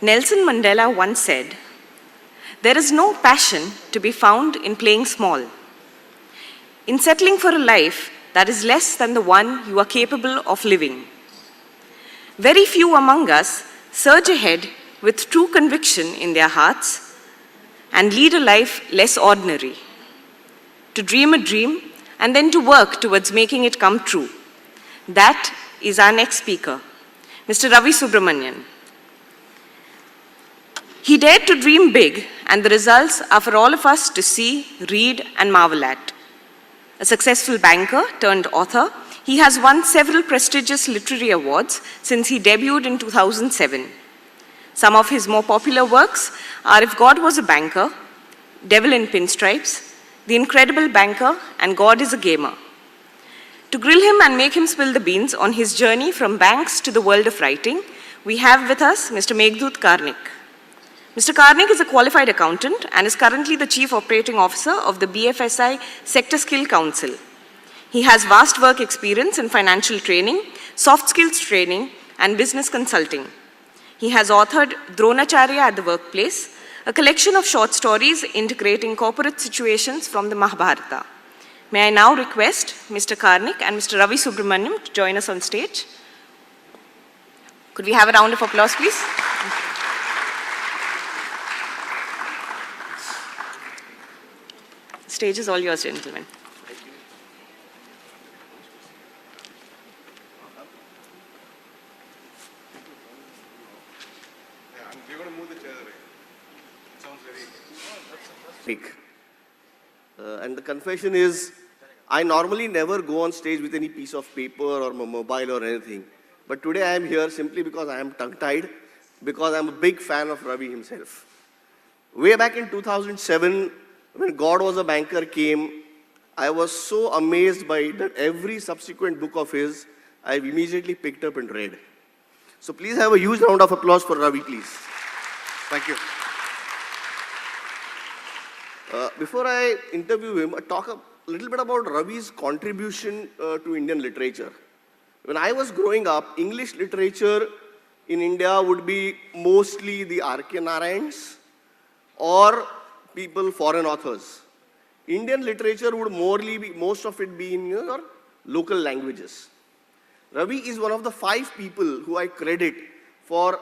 Nelson Mandela once said, "There is no passion to be found in playing small, in settling for a life that is less than the one you are capable of living." Very few among us surge ahead with true conviction in their hearts and lead a life less ordinary. To dream a dream and then to work towards making it come true. That is our next speaker, Mr. Ravi Subramanian. He dared to dream big, and the results are for all of us to see, read, and marvel at. A successful banker turned author, he has won several prestigious literary awards since he debuted in 2007. Some of his more popular works are If God Was a Banker, Devil in Pinstripes, The Incredible Banker, and God is a Gamer. To grill him and make him spill the beans on his journey from banks to the world of writing, we have with us Mr. Meghdoot Karnik. Mr. Karnik is a qualified accountant and is currently the Chief Operating Officer of the BFSI Sector Skill Council. He has vast work experience in financial training, soft skills training, and business consulting. He has authored Dronacharya at the Workplace, a collection of short stories integrating corporate situations from the Mahabharata. May I now request Mr. Karnik and Mr. Ravi Subramanian to join us on stage. Could we have a round of applause, please? The stage is all yours, gentlemen. And the confession is, I normally never go on stage with any piece of paper or mobile or anything. But today I am here simply because I am tongue-tied, because I am a big fan of Ravi himself. Way back in 2007, when God Was a Banker came, I was so amazed by it that every subsequent book of his, I've immediately picked up and read. So please have a huge round of applause for Ravi, please. Thank you. Before I interview him, I talk a little bit about Ravi's contribution to Indian literature. When I was growing up, English literature in India would be mostly the R.K. Narayans or foreign authors. Indian literature would most of it be in your local languages. Ravi is one of the 5 people who I credit for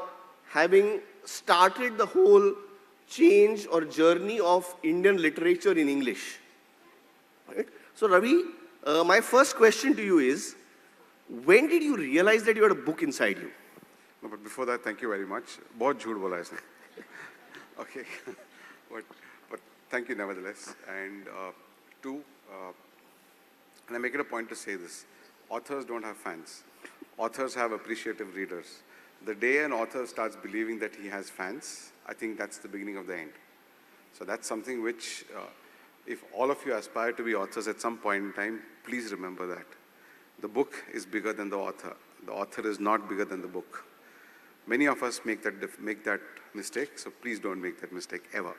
having started the whole change or journey of Indian literature in English. Right? So Ravi, my first question to you is, when did you realize that you had a book inside you? No, but before that, thank you very much. बहुत झूठ बोला इसने. Okay, but thank you nevertheless. And and I make it a point to say this: authors don't have fans. Authors have appreciative readers. The day an author starts believing that he has fans, I think that's the beginning of the end. So that's something which, if all of you aspire to be authors at some point in time, please remember that. The book is bigger than the author. The author is not bigger than the book. Many of us make that mistake, so please don't make that mistake ever.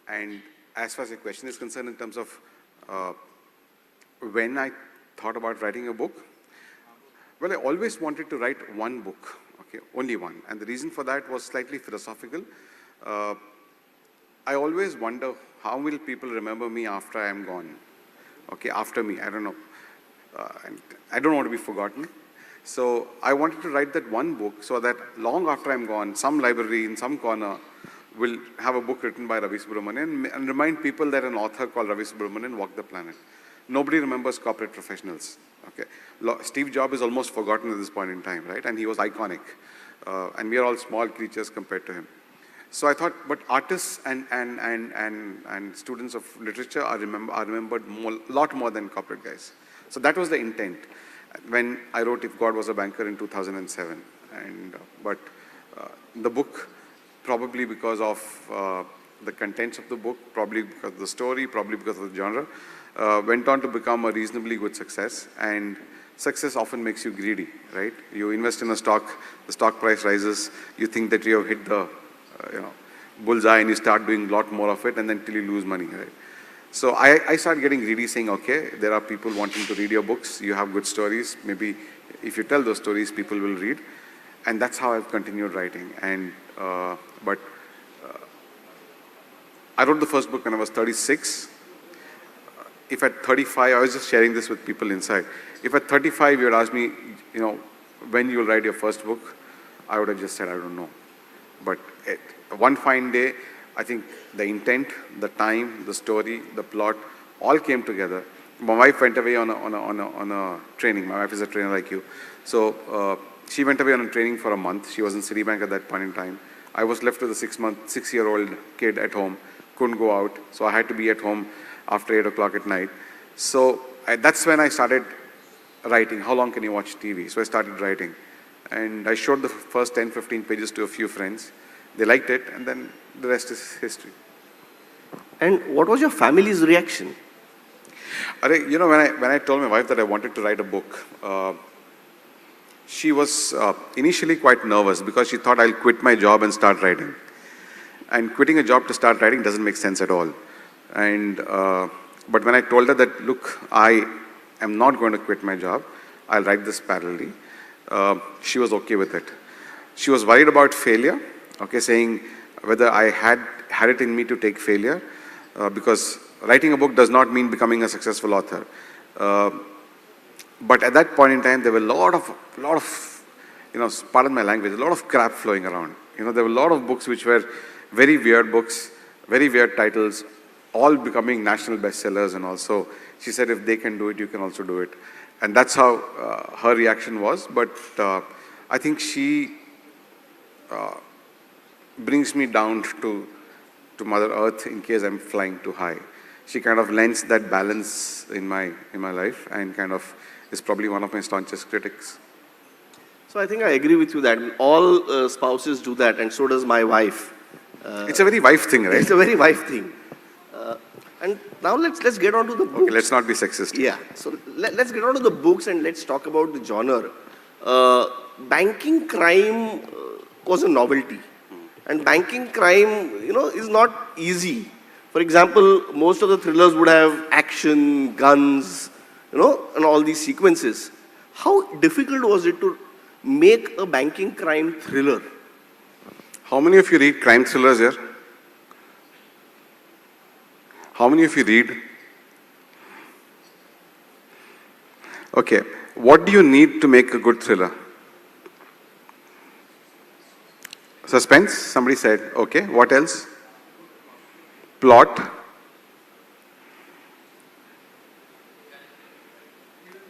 And as far as the question is concerned in terms of when I thought about writing a book, well, I always wanted to write one book, okay, only one. And the reason for that was slightly philosophical. I always wonder, how will people remember me after I am gone? Okay, after me, I don't know. I don't want to be forgotten. So I wanted to write that one book so that long after I'm gone, some library in some corner will have a book written by Ravi Subramanian and remind people that an author called Ravi Subramanian walked the planet. Nobody remembers corporate professionals. Okay, Steve Jobs is almost forgotten at this point in time, right? And he was iconic. And we are all small creatures compared to him. So I thought, but artists and students of literature are remembered a lot more than corporate guys. So that was the intent when I wrote If God Was a Banker in 2007. But the book, probably because of the contents of the book, probably because of the story, probably because of the genre, went on to become a reasonably good success. And success often makes you greedy, right? You invest in a stock, the stock price rises, you think that you have hit the bullseye, and you start doing a lot more of it, and then till you lose money, right? So I started getting greedy, saying, okay, there are people wanting to read your books, you have good stories, maybe if you tell those stories, people will read. And that's how I've continued writing. But I wrote the first book when I was 36. If at 35, I was just sharing this with people inside. If at 35 you had asked me, when you'll write your first book, I would have just said, I don't know. But one fine day, I think the intent, the time, the story, the plot, all came together. My wife went away on a training. My wife is a trainer like you. So she went away on a training for a month. She was in Citibank at that point in time. I was left with a 6-year-old kid at home, couldn't go out. So I had to be at home after 8 o'clock at night. So that's when I started writing. How long can you watch TV? So I started writing. And I showed the first 10, 15 pages to a few friends. They liked it, and then the rest is history. And what was your family's reaction? When I told my wife that I wanted to write a book, she was initially quite nervous because she thought I'll quit my job and start writing. And quitting a job to start writing doesn't make sense at all. But when I told her that, look, I am not going to quit my job, I'll write this parallelly, she was okay with it. She was worried about failure, saying whether I had it in me to take failure, because writing a book does not mean becoming a successful author. But at that point in time, there were a lot of, pardon my language, a lot of crap flowing around. There were a lot of books which were very weird books, very weird titles, all becoming national bestsellers, and also she said, if they can do it, you can also do it. And that's how her reaction was. But I think she brings me down to Mother Earth in case I'm flying too high. She kind of lends that balance in my life, and kind of is probably one of my staunchest critics. So I think I agree with you that all spouses do that, and so does my wife. It's a very wife thing, right? It's a very wife thing. And now let's get on to the books. Okay, let's not be sexist. Yeah. So let's get on to the books and let's talk about the genre. Banking crime was a novelty. And banking crime, is not easy. For example, most of the thrillers would have action, guns, and all these sequences. How difficult was it to make a banking crime thriller? How many of you read crime thrillers here? How many of you read? Okay, what do you need to make a good thriller? Suspense, somebody said. Okay, what else? Plot.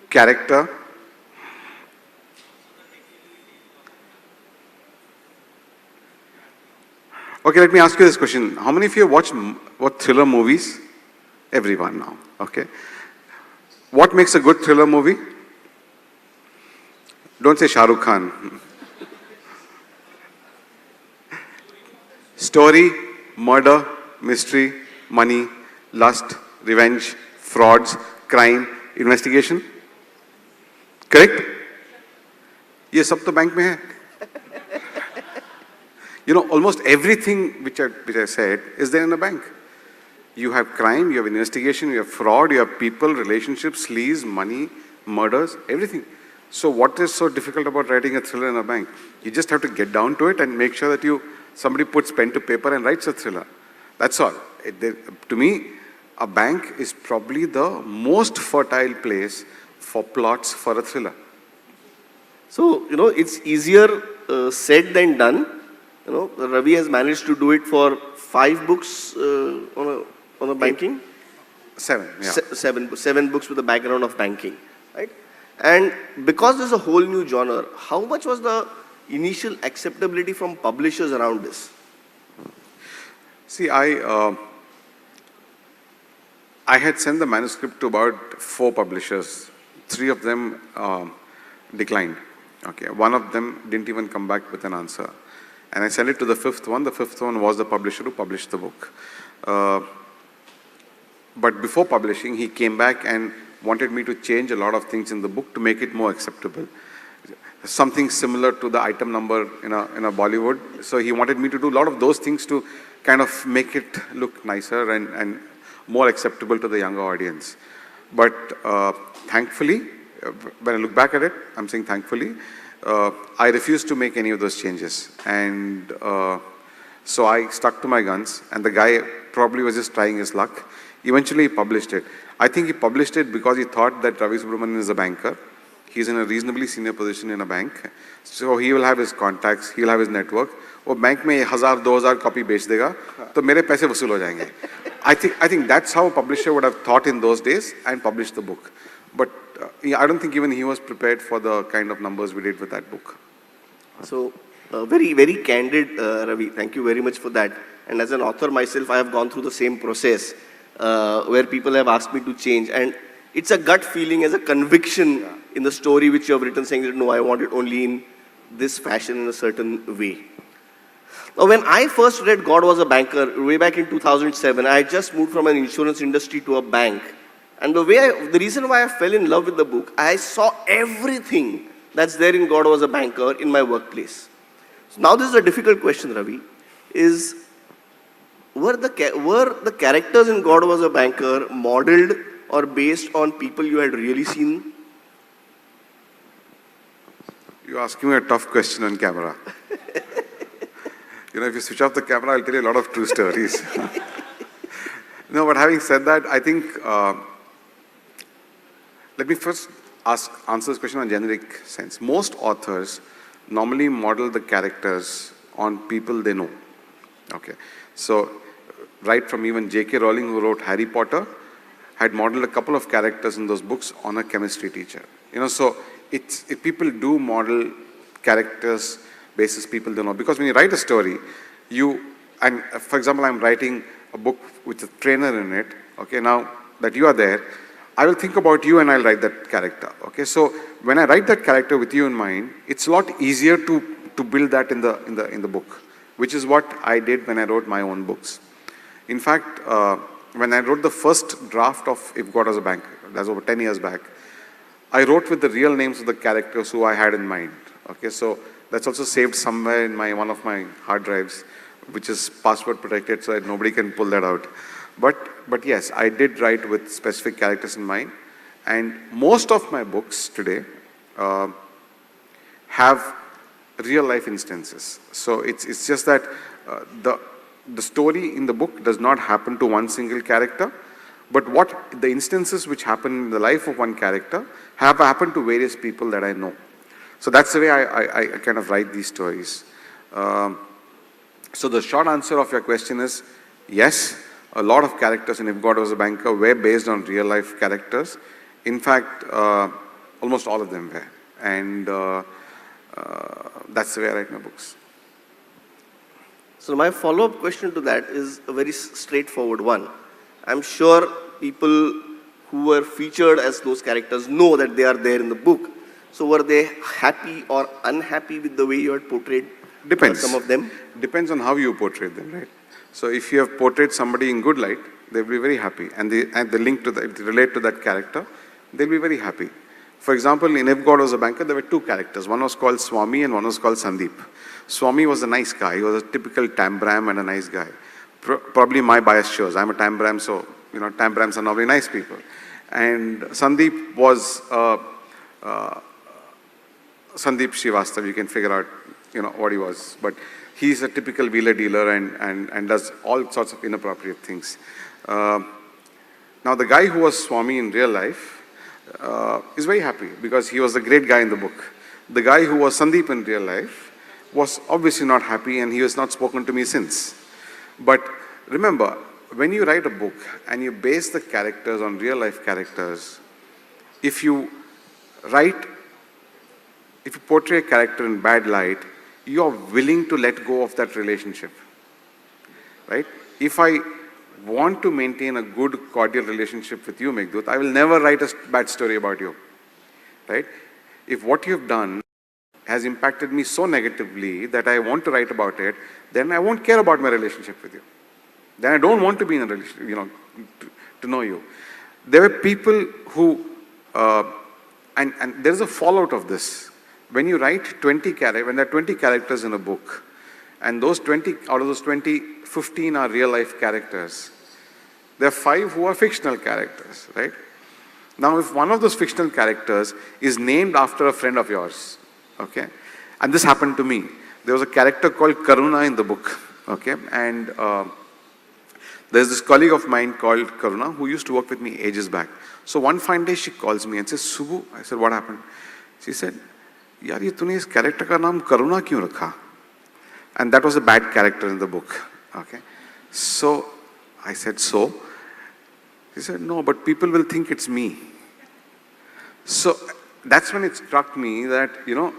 Character. Okay, let me ask you this question. How many of you watch thriller movies? Everyone now, okay. What makes a good thriller movie? Don't say Shah Rukh Khan. Story, murder, mystery, money, lust, revenge, frauds, crime, investigation. Correct? ये सब तो bank में है. Almost everything which I said is there in a bank. You have crime, you have investigation, you have fraud, you have people, relationships, sleaze, money, murders, everything. So what is so difficult about writing a thriller in a bank? You just have to get down to it and make sure that somebody puts pen to paper and writes a thriller. That's all. To me, a bank is probably the most fertile place for plots for a thriller. So, it's easier said than done. Ravi has managed to do it for 5 books on a banking. 7, yeah. 7 books with a background of banking, right? And because there's a whole new genre, how much was the initial acceptability from publishers around this? See, I had sent the manuscript to about 4 publishers. 3 of them declined. Okay, one of them didn't even come back with an answer. And I sent it to the 5th one. The 5th one was the publisher who published the book. But before publishing, he came back and wanted me to change a lot of things in the book to make it more acceptable. Something similar to the item number in a Bollywood. So he wanted me to do a lot of those things to kind of make it look nicer and more acceptable to the younger audience. But thankfully, when I look back at it, I'm saying thankfully, I refused to make any of those changes. And so I stuck to my guns, and the guy probably was just trying his luck. Eventually, he published it. I think he published it because he thought that Ravi Subramanian is a banker. He's in a reasonably senior position in a bank. So he will have his contacts, he'll have his network. वो bank में 1000-2000 copy बेच देगा, तो मेरे पैसे वसूल हो जाएंगे. I think that's how a publisher would have thought in those days and published the book. But yeah, I don't think even he was prepared for the kind of numbers we did with that book. So very, very candid, Ravi. Thank you very much for that. And as an author myself, I have gone through the same process where people have asked me to change. And it's a gut feeling, as a conviction in the story which you have written, saying that no, I want it only in this fashion, in a certain way. Now, when I first read God Was a Banker, way back in 2007, I had just moved from an insurance industry to a bank. And the reason why I fell in love with the book, I saw everything that's there in God Was a Banker in my workplace. So now this is a difficult question, Ravi, is were the characters in God Was a Banker modeled or based on people you had really seen? You're asking me a tough question on camera. You know, if you switch off the camera, I'll tell you a lot of true stories. No, but having said that, I think, let me first answer this question on generic sense. Most authors normally model the characters on people they know. Okay, so right from even J.K. Rowling, who wrote Harry Potter, had modeled a couple of characters in those books on a chemistry teacher. You know, so if people do model characters basis people they know, because when you write a story, and for example, I'm writing a book with a trainer in it. Okay, now that you are there, I will think about you and I'll write that character. Okay, so when I write that character with you in mind, it's a lot easier to build that in the book, which is what I did when I wrote my own books. In fact, when I wrote the first draft of If God Was a Banker, that's over 10 years back, I wrote with the real names of the characters who I had in mind. Okay, so that's also saved somewhere in one of my hard drives, which is password protected, so that nobody can pull that out. But yes, I did write with specific characters in mind, and most of my books today have real life instances. So it's just that the story in the book does not happen to one single character, but what the instances which happen in the life of one character have happened to various people that I know. So that's the way I kind of write these stories. So the short answer of your question is, yes, a lot of characters in If God Was a Banker were based on real life characters. In fact, almost all of them were. And that's the way I write my books. So my follow-up question to that is a very straightforward one. I'm sure people who were featured as those characters know that they are there in the book. So were they happy or unhappy with the way you had portrayed some of them? Depends on how you portrayed them, right? So if you have portrayed somebody in good light, they'll be very happy. And they link to that, relate to that character, they'll be very happy. For example, in If God Was a Banker, there were two characters. One was called Swami and one was called Sandeep. Swami was a nice guy. He was a typical Tambram and a nice guy. Probably my bias shows. I'm a Tambram, so, you know, Tambrams are normally nice people. And Sandeep was Sandeep Srivastav. You can figure out, you know, what he was. But he's a typical wheeler dealer and does all sorts of inappropriate things. Now, the guy who was Swami in real life is very happy because he was the great guy in the book. The guy who was Sandeep in real life was obviously not happy, and he has not spoken to me since. But remember, when you write a book and you base the characters on real life characters, if you portray a character in bad light, you are willing to let go of that relationship, right? If I want to maintain a good, cordial relationship with you, Meghdoot, I will never write a bad story about you, right? If what you've done has impacted me so negatively that I want to write about it, then I won't care about my relationship with you. Then I don't want to be in a relationship, you know, to know you. There were people who, and there's a fallout of this. When you write 20 characters, when there are 20 characters in a book, and those 20, out of those 20, 15 are real life characters, there are 5 who are fictional characters, right? Now, if one of those fictional characters is named after a friend of yours, okay? And this happened to me. There was a character called Karuna in the book, okay? And there's this colleague of mine called Karuna who used to work with me ages back. So one fine day she calls me and says, Subbu, I said, what happened? She said, yaar, ye tune is character ka naam Karuna kyun rakha? And that was a bad character in the book, okay? So I said, so? She said, no, but people will think it's me. So that's when it struck me that, you know,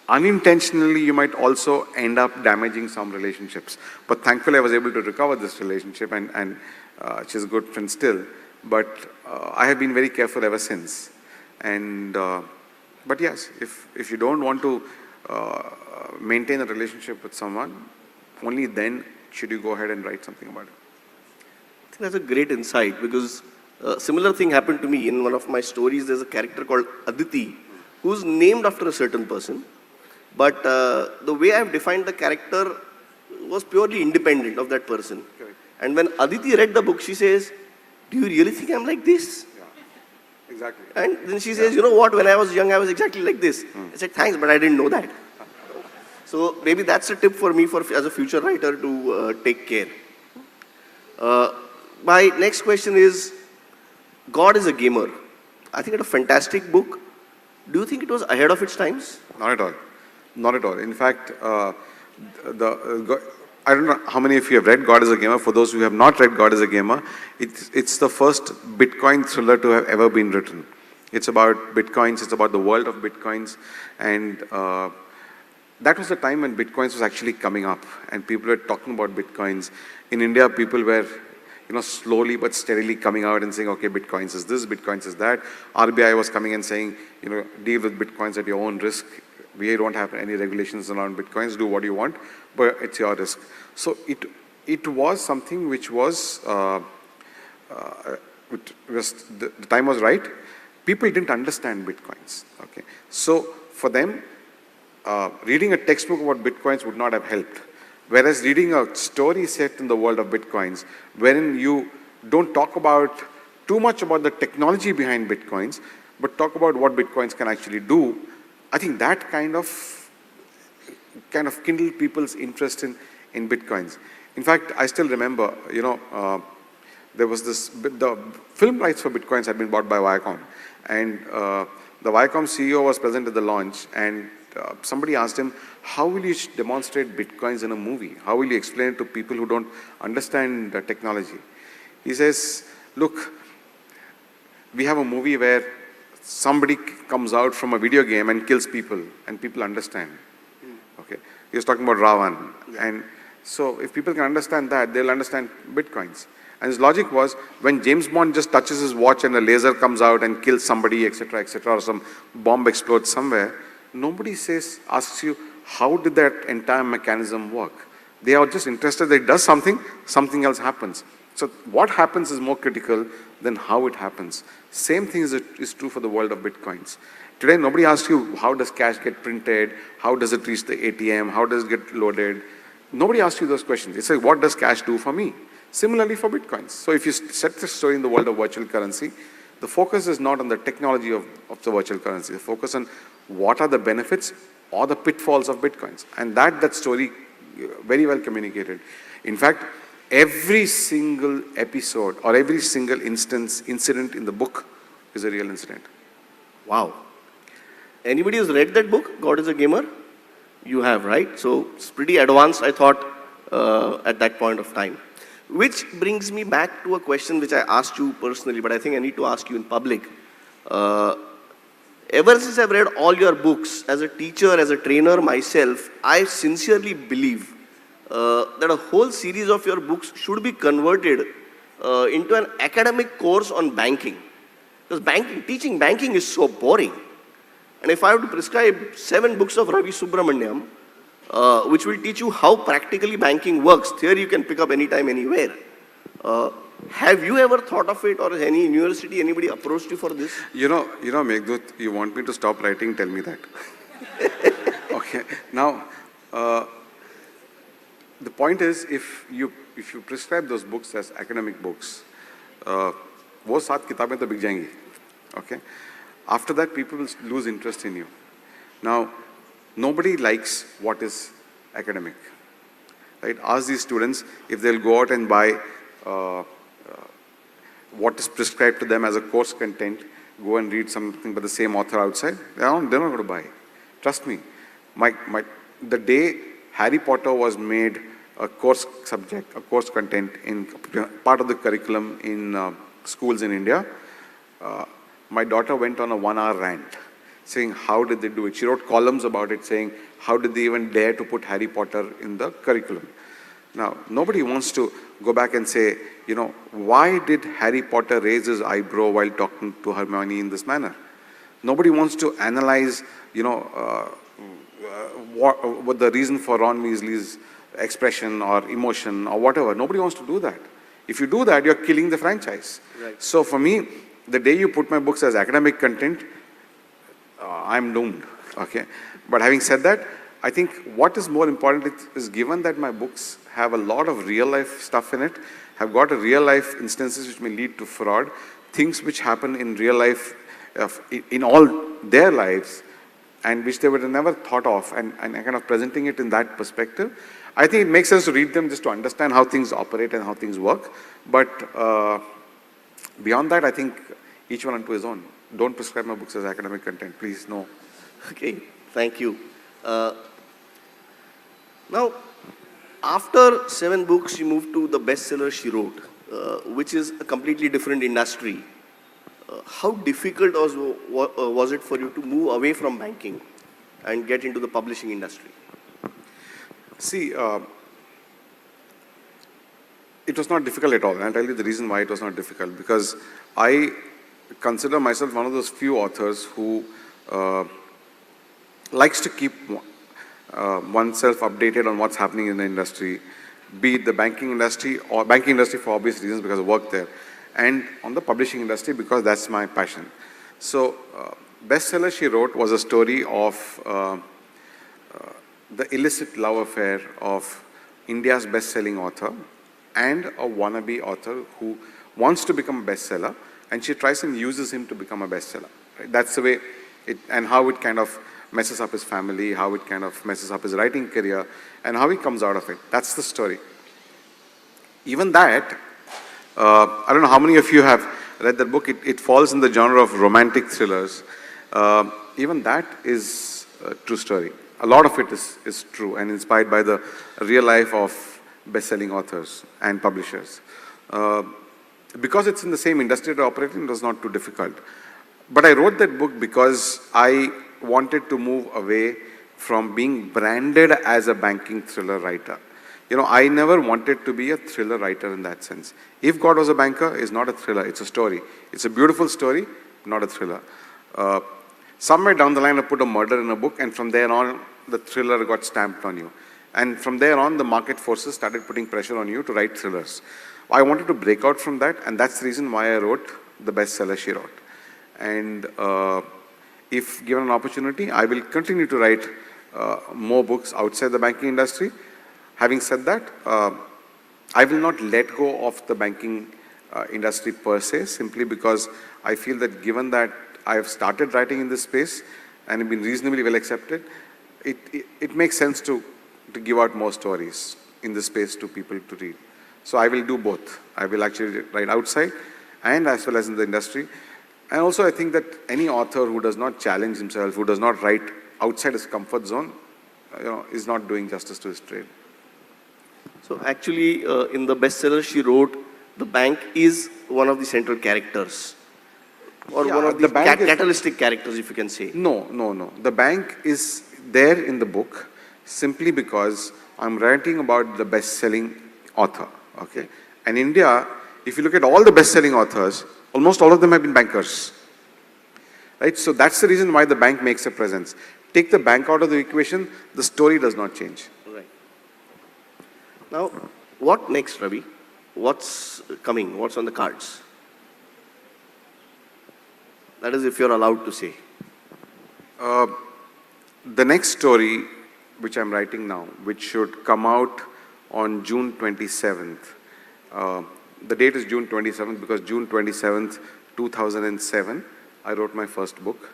unintentionally you might also end up damaging some relationships. But thankfully I was able to recover this relationship and she's a good friend still. But I have been very careful ever since. And, but yes, if you don't want to maintain a relationship with someone, only then should you go ahead and write something about it. I think that's a great insight because similar thing happened to me in one of my stories. There's a character called Aditi who's named after a certain person. But the way I've defined the character was purely independent of that person. Correct. And when Aditi read the book, she says, do you really think I'm like this? Yeah, exactly. And then she says, you know what, when I was young, I was exactly like this. I said, thanks, but I didn't know that. So maybe that's a tip for me as a future writer to take care. My next question is, God is a Gamer. I think it's a fantastic book. Do you think it was ahead of its times? Not at all. Not at all. In fact, I don't know how many of you have read God is a Gamer. For those who have not read God is a Gamer, it's the first Bitcoin thriller to have ever been written. It's about Bitcoins, it's about the world of Bitcoins, and that was the time when Bitcoins was actually coming up and people were talking about Bitcoins. In India, people were, you know, slowly but steadily coming out and saying, okay, Bitcoins is this, Bitcoins is that. RBI was coming and saying, you know, deal with Bitcoins at your own risk. We don't have any regulations around Bitcoins, do what you want, but it's your risk. So it was something which was, the time was right. People didn't understand Bitcoins, okay. So for them, reading a textbook about Bitcoins would not have helped. Whereas reading a story set in the world of Bitcoins, wherein you don't talk about too much about the technology behind Bitcoins, but talk about what Bitcoins can actually do, I think that kind of kindled people's interest in Bitcoins. In fact, I still remember, you know, there was this, the film rights for Bitcoins had been bought by Viacom. And the Viacom CEO was present at the launch, and somebody asked him, how will you demonstrate Bitcoins in a movie? How will you explain it to people who don't understand technology? He says, look, we have a movie where somebody comes out from a video game and kills people, and people understand. Okay, he was talking about Ravan. Yeah. And so if people can understand that, they'll understand Bitcoins. And his logic was, when James Bond just touches his watch and a laser comes out and kills somebody, etc., or some bomb explodes somewhere, nobody asks you, how did that entire mechanism work? They are just interested that it does something, something else happens. So what happens is more critical than how it happens. Same thing is true for the world of Bitcoins. Today, nobody asks you, how does cash get printed? How does it reach the ATM? How does it get loaded? Nobody asks you those questions. It's like, what does cash do for me? Similarly for Bitcoins. So if you set the story in the world of virtual currency, the focus is not on the technology of the virtual currency. The focus on what are the benefits or the pitfalls of Bitcoins. And that story very well communicated. In fact, every single episode or every single incident in the book is a real incident. Wow. Anybody who's read that book, God is a Gamer? You have, right? So it's pretty advanced, I thought, at that point of time. Which brings me back to a question which I asked you personally, but I think I need to ask you in public. Ever since I've read all your books, as a teacher, as a trainer myself, I sincerely believe that a whole series of your books should be converted into an academic course on banking. Because teaching banking is so boring. And if I have to prescribe 7 books of Ravi Subramanian, which will teach you how practically banking works, theory you can pick up anytime, anywhere. Have you ever thought of it, or any university, anybody approached you for this? You know, Meghdoot, you want me to stop writing, tell me that. Okay, now, the point is, if you prescribe those books as academic books, वो 7 किताबें तो बिक जाएंगी, okay? After that, people will lose interest in you. Now, nobody likes what is academic, right? Ask these students if they'll go out and buy what is prescribed to them as a course content, go and read something by the same author outside, they're not going to buy. Trust me. The day Harry Potter was made a course subject, a course content in part of the curriculum in schools in India, my daughter went on a 1-hour rant saying, how did they do it? She wrote columns about it saying, how did they even dare to put Harry Potter in the curriculum? Now, nobody wants to go back and say, you know, why did Harry Potter raise his eyebrow while talking to Hermione in this manner? Nobody wants to analyze, you know, what the reason for Ron Weasley's expression or emotion or whatever. Nobody wants to do that. If you do that, you're killing the franchise. Right. So for me, the day you put my books as academic content, I'm doomed, okay? But having said that, I think what is more important is given that my books have a lot of real life stuff in it, have got a real life instances which may lead to fraud, things which happen in real life in all their lives and which they would have never thought of, and kind of presenting it in that perspective. I think it makes sense to read them just to understand how things operate and how things work. But beyond that, I think each one unto his own. Don't prescribe my books as academic content, please, no. Okay, thank you. Now, after 7 books, you moved to the bestseller she wrote, which is a completely different industry. How difficult was it for you to move away from banking and get into the publishing industry? See, it was not difficult at all, and I'll tell you the reason why it was not difficult. Because I consider myself one of those few authors who likes to keep oneself updated on what's happening in the industry, be it the banking industry or banking industry for obvious reasons because I work there, and on the publishing industry because that's my passion. So, bestseller she wrote was a story of the illicit love affair of India's best-selling author and a wannabe author who wants to become a bestseller, and she tries and uses him to become a bestseller. Right? That's the way it, and how it kind of messes up his family, how it kind of messes up his writing career, and how he comes out of it. That's the story. Even that, I don't know how many of you have read that book. It falls in the genre of romantic thrillers. Even that is a true story. A lot of it is true and inspired by the real life of best-selling authors and publishers. Because it's in the same industry to operate in, it was not too difficult. But I wrote that book because I wanted to move away from being branded as a banking thriller writer. You know, I never wanted to be a thriller writer in that sense. If God Was a Banker is not a thriller, it's a story. It's a beautiful story, not a thriller. Somewhere down the line, I put a murder in a book, and from there on, the thriller got stamped on you. And from there on, the market forces started putting pressure on you to write thrillers. I wanted to break out from that, and that's the reason why I wrote the bestseller she wrote. And if given an opportunity, I will continue to write more books outside the banking industry. Having said that, I will not let go of the banking industry per se, simply because I feel that given that I have started writing in this space and have been reasonably well accepted, it makes sense to give out more stories in this space to people to read. So I will do both. I will actually write outside and as well as in the industry. And also I think that any author who does not challenge himself, who does not write outside his comfort zone, is not doing justice to his trade. So actually, in the bestseller she wrote, the bank is one of the central characters. Or one of the catalytic characters, if you can say. No. The bank is there in the book simply because I'm writing about the best-selling author, okay? And India, if you look at all the best-selling authors, almost all of them have been bankers, right? So that's the reason why the bank makes a presence. Take the bank out of the equation, the story does not change. Right. Now, what next, Ravi? What's coming? What's on the cards? That is, if you're allowed to say. The next story, which I'm writing now, which should come out on June 27th. The date is June 27th because June 27th, 2007, I wrote my first book.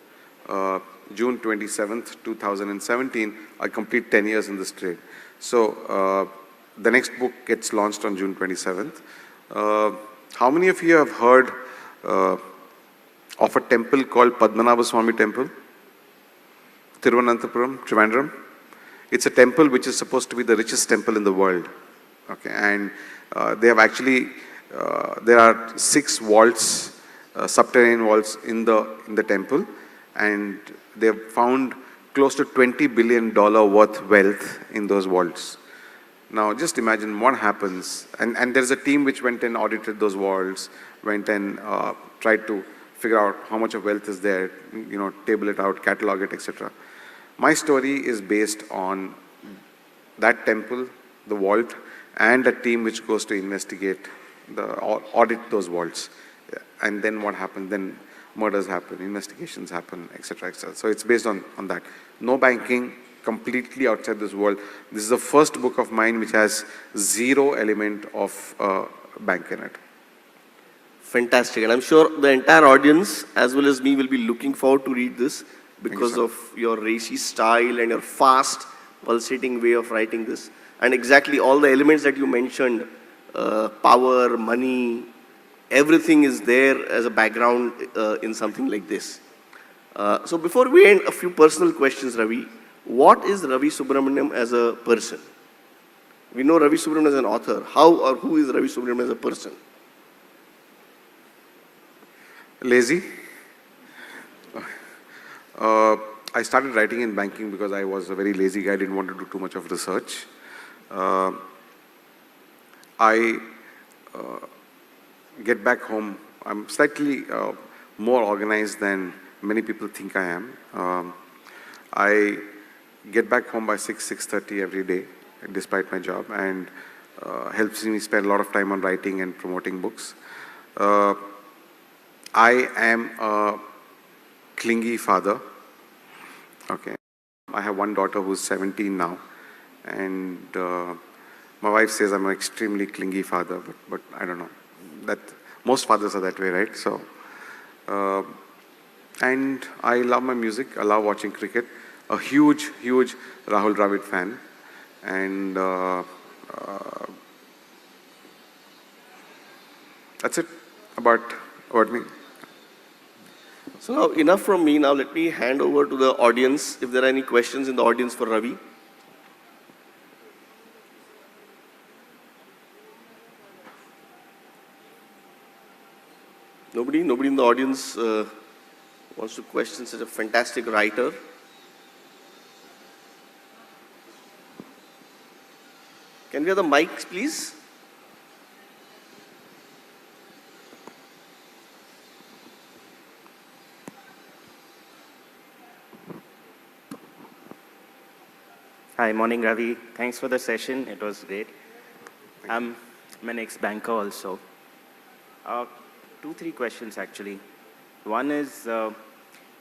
June 27th, 2017, I complete 10 years in this trade. So the next book gets launched on June 27th. How many of you have heard of a temple called Padmanabha Swami Temple? Thiruvananthapuram, Trivandrum. It's a temple which is supposed to be the richest temple in the world. Okay, and they have actually, there are 6 vaults, subterranean vaults in the temple, and they have found close to $20 billion worth wealth in those vaults. Now, just imagine what happens, and there's a team which went and audited those vaults, went and tried to figure out how much of wealth is there, you know, table it out, catalog it, etc. My story is based on that temple, the vault, and a team which goes to investigate, audit those vaults. And then what happens? Then murders happen, investigations happen, etc., etc. So it's based on that. No banking, completely outside this world. This is the first book of mine which has 0 element of bank in it. Fantastic. And I'm sure the entire audience, as well as me, will be looking forward to read this because of your racy style and your fast, pulsating way of writing this. And exactly all the elements that you mentioned, power, money, everything is there as a background in something like this. So before we end, a few personal questions, Ravi. What is Ravi Subramanian as a person? We know Ravi Subramanian as an author. How or who is Ravi Subramanian as a person? Lazy. I started writing in banking because I was a very lazy guy, didn't want to do too much of research. I get back home, I'm slightly more organized than many people think I am. I get back home by 6:30 every day, despite my job, and helps me spend a lot of time on writing and promoting books. I am a clingy father. Okay, I have one daughter who's 17 now, and my wife says I'm an extremely clingy father, but I don't know. That most fathers are that way, right? So, and I love my music. I love watching cricket. A huge Rahul Dravid fan, and that's it about me. So now enough from me. Now let me hand over to the audience. If there are any questions in the audience for Ravi. Nobody in the audience wants to question such a fantastic writer. Can we have the mics, please? Hi, morning Ravi. Thanks for the session. It was great. I'm an ex-banker also. 2-3 questions actually. One is,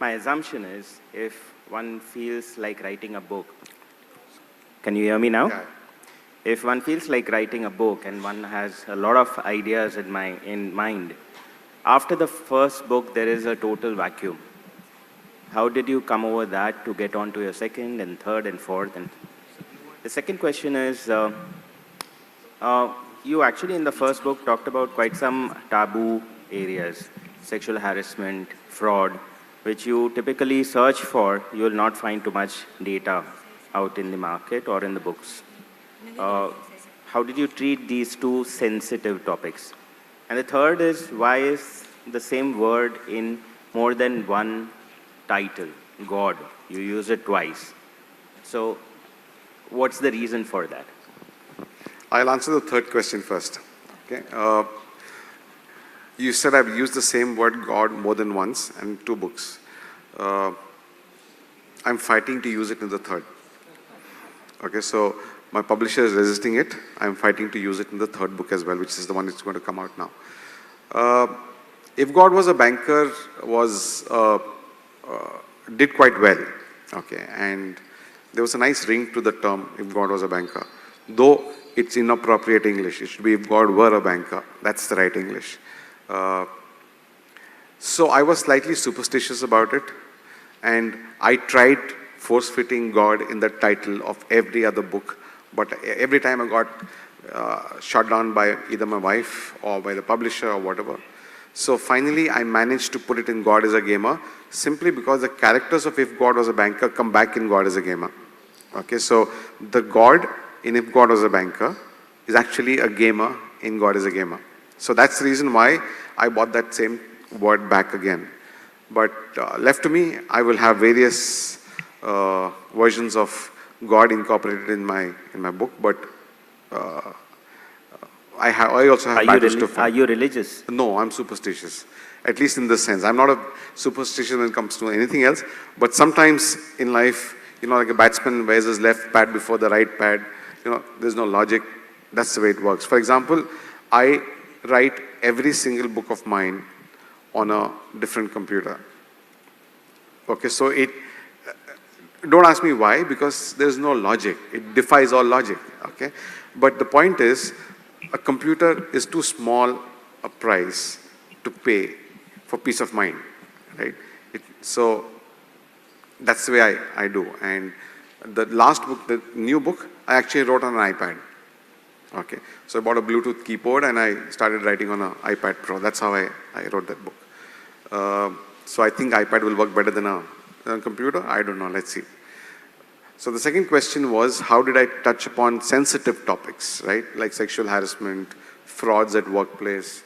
my assumption is if one feels like writing a book. Can you hear me now? Yeah. If one feels like writing a book and one has a lot of ideas in mind, after the first book there is a total vacuum. How did you come over that to get on to your second and third and fourth? And the second question is, you actually in the first book talked about quite some taboo areas, sexual harassment, fraud, which you typically search for. You will not find too much data out in the market or in the books. How did you treat these 2 sensitive topics? And the third is, why is the same word in more than one title, God? You use it twice. So what's the reason for that? I'll answer the third question first. Okay. You said I've used the same word God more than once in 2 books. I'm fighting to use it in the third. Okay, so my publisher is resisting it. I'm fighting to use it in the third book as well, which is the one that's going to come out now. If God was a banker, did quite well. Okay, and there was a nice ring to the term, if God was a banker. Though it's inappropriate English. It should be if God were a banker. That's the right English. So I was slightly superstitious about it. And I tried force-fitting God in the title of every other book, but every time I got shot down by either my wife or by the publisher or whatever. So finally, I managed to put it in God is a Gamer, simply because the characters of If God Was a Banker come back in God is a Gamer. Okay, so the God in If God Was a Banker is actually a gamer in God is a Gamer. So that's the reason why I bought that same word back again. But left to me, I will have various versions of God incorporated in my book, but I also have battles to fight. Are you religious? No, I'm superstitious. At least in this sense. I'm not a superstitious when it comes to anything else, but sometimes in life, like a batsman wears his left pad before the right pad, there's no logic. That's the way it works. For example, I write every single book of mine on a different computer. Okay, so don't ask me why, because there's no logic. It defies all logic, okay? But the point is, a computer is too small a price to pay for peace of mind, right? So that's the way I do. And the last book, the new book, I actually wrote on an iPad. Okay, so I bought a Bluetooth keyboard and I started writing on an iPad Pro. That's how I wrote that book. So I think iPad will work better than a computer. I don't know, let's see. So the second question was, how did I touch upon sensitive topics, right? Like sexual harassment, frauds at workplace.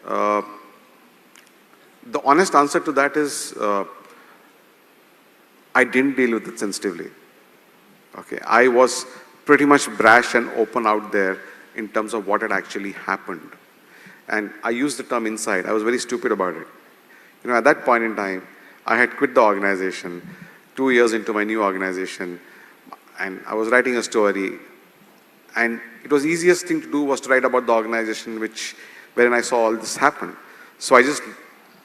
The honest answer to that is, I didn't deal with it sensitively. Okay, I was pretty much brash and open out there in terms of what had actually happened. And I used the term inside. I was very stupid about it. At that point in time, I had quit the organization, 2 years into my new organization, and I was writing a story. And it was the easiest thing to do was to write about the organization wherein I saw all this happen. So I just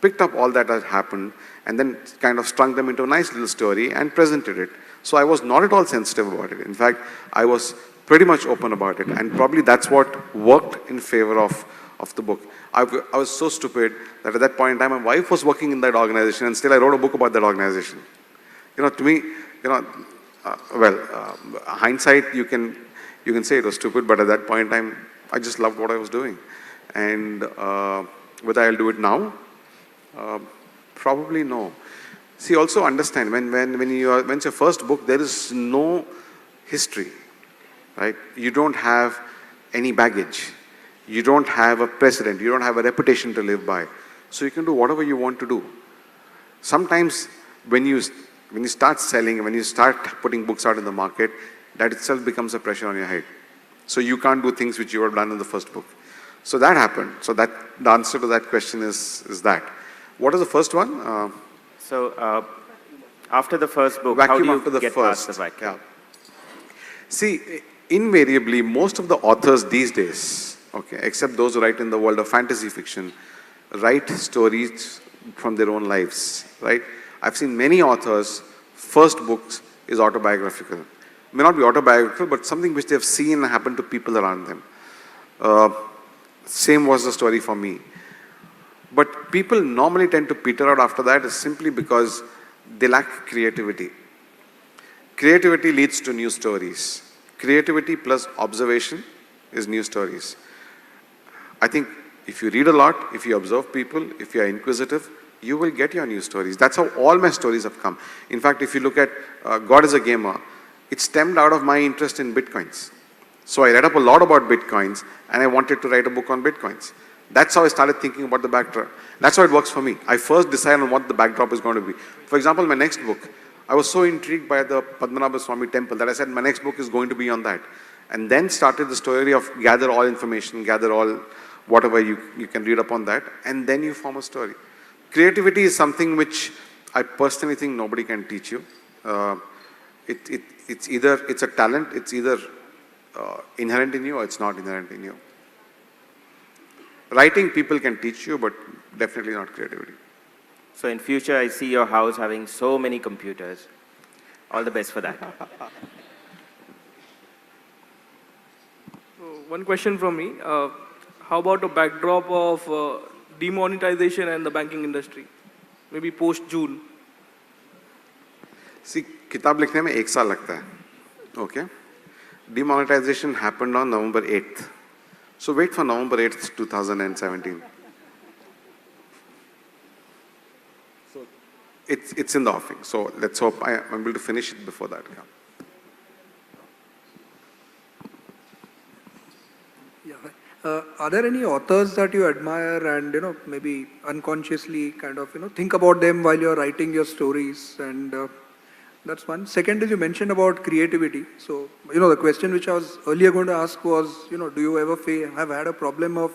picked up all that had happened and then kind of strung them into a nice little story and presented it. So I was not at all sensitive about it. In fact, I was pretty much open about it. And probably that's what worked in favor of the book. I was so stupid that at that point in time, my wife was working in that organization and still I wrote a book about that organization. To me, hindsight, you can say it was stupid, but at that point in time, I just loved what I was doing. And whether I'll do it now? Probably no. See, also understand, when it's your first book, there is no history, right? You don't have any baggage. You don't have a precedent. You don't have a reputation to live by. So you can do whatever you want to do. Sometimes when you start selling, when you start putting books out in the market, that itself becomes a pressure on your head. So you can't do things which you have done in the first book. So that happened. So the answer to that question is that. What is the first one? After the first book, how do you get past the vacuum? Yeah. See, invariably, most of the authors these days, okay, except those who write in the world of fantasy fiction, write stories from their own lives, right? I've seen many authors, first books is autobiographical. May not be autobiographical, but something which they've seen happen to people around them. Same was the story for me. But people normally tend to peter out after that is simply because they lack creativity. Creativity leads to new stories. Creativity plus observation is new stories. I think if you read a lot, if you observe people, if you are inquisitive, you will get your new stories. That's how all my stories have come. In fact, if you look at God is a Gamer, it stemmed out of my interest in Bitcoins. So I read up a lot about Bitcoins and I wanted to write a book on Bitcoins. That's how I started thinking about the backdrop. That's how it works for me. I first decide on what the backdrop is going to be. For example, my next book, I was so intrigued by the Padmanabha Swami temple that I said my next book is going to be on that. And then started the story of gather all information, gather all whatever you can read up on that, and then you form a story. Creativity is something which I personally think nobody can teach you. It's a talent, it's either inherent in you or it's not inherent in you. Writing people can teach you, but definitely not creativity. So in future, I see your house having so many computers. All the best for that. One question from me. How about a backdrop of demonetization and the banking industry? Maybe post-June. See, किताब लिखने में 1 साल लगता है. Okay. Demonetization happened on November 8th. So wait for November 8th, 2017. So it's in the offing. So let's hope I'm able to finish it before that. Yeah. Are there any authors that you admire and, maybe unconsciously kind of, think about them while you're writing your stories? And that's one. Second is you mentioned about creativity. So, the question which I was earlier going to ask was, do you ever have had a problem of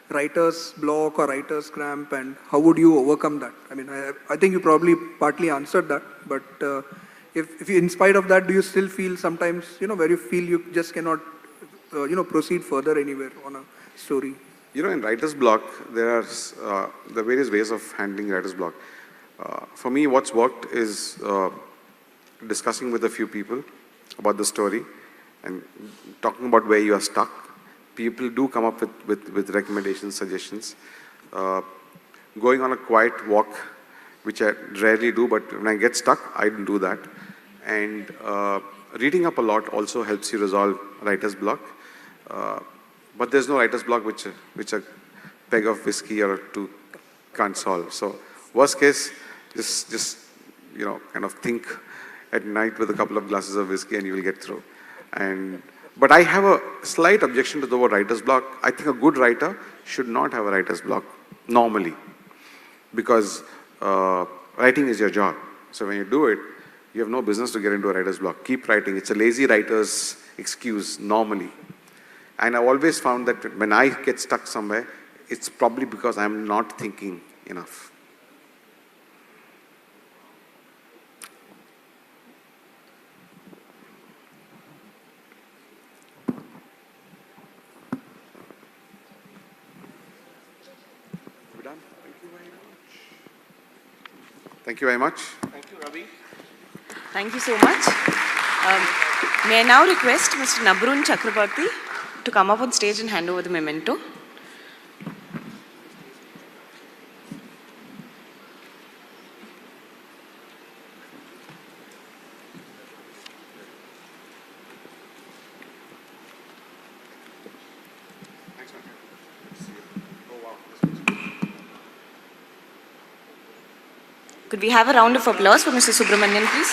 writer's block or writer's cramp, and how would you overcome that? I mean, I think you probably partly answered that, but if you, in spite of that, do you still feel sometimes, where you feel you just cannot, proceed further anywhere on a story? In writer's block, there are the various ways of handling writer's block. For me, what's worked is discussing with a few people about the story and talking about where you are stuck. People do come up with recommendations, suggestions. Going on a quiet walk, which I rarely do, but when I get stuck, I do that. And reading up a lot also helps you resolve writer's block. But there's no writer's block which a peg of whiskey or two can't solve. So worst case, just kind of think at night with a couple of glasses of whiskey and you will get through. But I have a slight objection to the word writer's block. I think a good writer should not have a writer's block, normally. Because writing is your job. So when you do it, you have no business to get into a writer's block. Keep writing. It's a lazy writer's excuse, normally. And I've always found that when I get stuck somewhere, it's probably because I'm not thinking enough. We're done. Thank you very much. Thank you, Ravi. Thank you so much. May I now request Mr. Nabrun Chakrabarti to come up on stage and hand over the memento. Thanks, man. See you. Oh, wow. This was good. Could we have a round of applause for Mr. Subramanian, please?